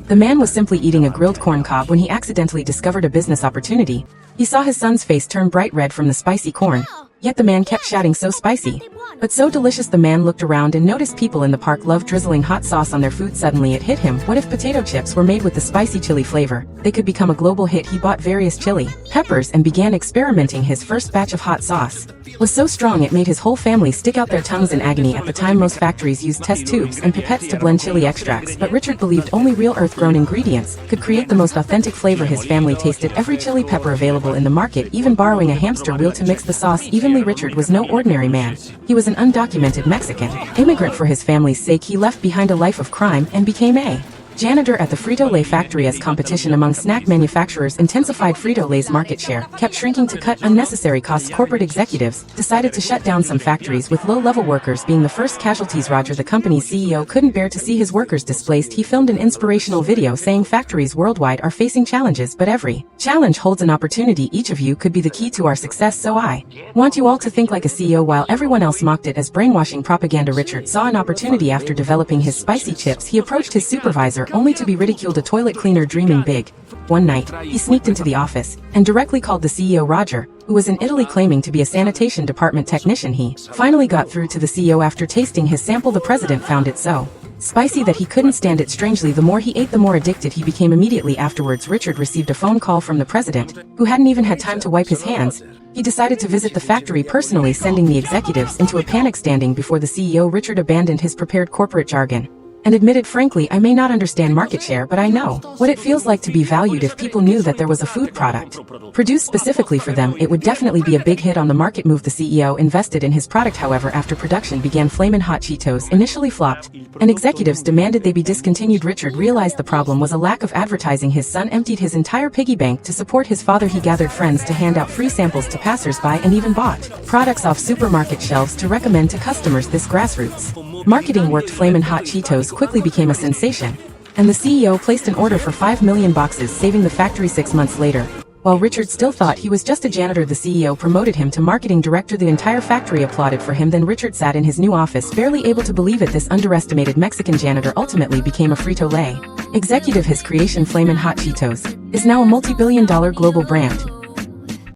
The man was simply eating a grilled corn cob when he accidentally discovered a business opportunity. He saw his son's face turn bright red from the spicy corn. Yet the man kept shouting, "So spicy." But so delicious. The man looked around and noticed people in the park loved drizzling hot sauce on their food. Suddenly it hit him, what if potato chips were made with the spicy chili flavor? They could become a global hit. He bought various chili peppers and began experimenting. His first batch of hot sauce was so strong it made his whole family stick out their tongues in agony. At the time, most factories used test tubes and pipettes to blend chili extracts, but Richard believed only real earth-grown ingredients could create the most authentic flavor. His family tasted every chili pepper available in the market, even borrowing a hamster wheel to mix the sauce evenly. Richard was no ordinary man. He was an undocumented Mexican immigrant. For his family's sake, he left behind a life of crime and became a janitor at the Frito Lay factory. As competition among snack manufacturers intensified, Frito Lay's market share kept shrinking. To cut unnecessary costs, corporate executives decided to shut down some factories, with low-level workers being the first casualties. Roger, the company's CEO, couldn't bear to see his workers displaced. He filmed an inspirational video saying factories worldwide are facing challenges, but every challenge holds an opportunity. Each of you could be the key to our success, so I want you all to think like a CEO. While everyone else mocked it as brainwashing propaganda, Richard saw an opportunity. After developing his spicy chips, he approached his supervisor, only to be ridiculed. A toilet cleaner dreaming big. One night, he sneaked into the office and directly called the CEO, Roger, who was in Italy, claiming to be a sanitation department technician. He finally got through to the CEO. After tasting his sample, the president found it so spicy that he couldn't stand it. Strangely, the more he ate, the more addicted he became. Immediately afterwards, Richard received a phone call from the president, who hadn't even had time to wipe his hands. He decided to visit the factory personally, sending the executives into a panic. Standing before the CEO, Richard abandoned his prepared corporate jargon and admitted, "Frankly, I may not understand market share, but I know what it feels like to be valued. If people knew that there was a food product produced specifically for them, it would definitely be a big hit on the market move." The CEO invested in his product. However, after production began, Flaming Hot Cheetos initially flopped, and executives demanded they be discontinued. Richard realized the problem was a lack of advertising. His son emptied his entire piggy bank to support his father. He gathered friends to hand out free samples to passers-by and even bought products off supermarket shelves to recommend to customers. This grassroots marketing worked. Flamin' Hot Cheetos quickly became a sensation, and the CEO placed an order for 5 million boxes, saving the factory. 6 months later, while Richard still thought he was just a janitor, the CEO promoted him to marketing director. The entire factory applauded for him. Then Richard sat in his new office, barely able to believe it. This underestimated Mexican janitor ultimately became a Frito Lay executive. His creation, Flamin' Hot Cheetos, is now a multi-billion-dollar global brand.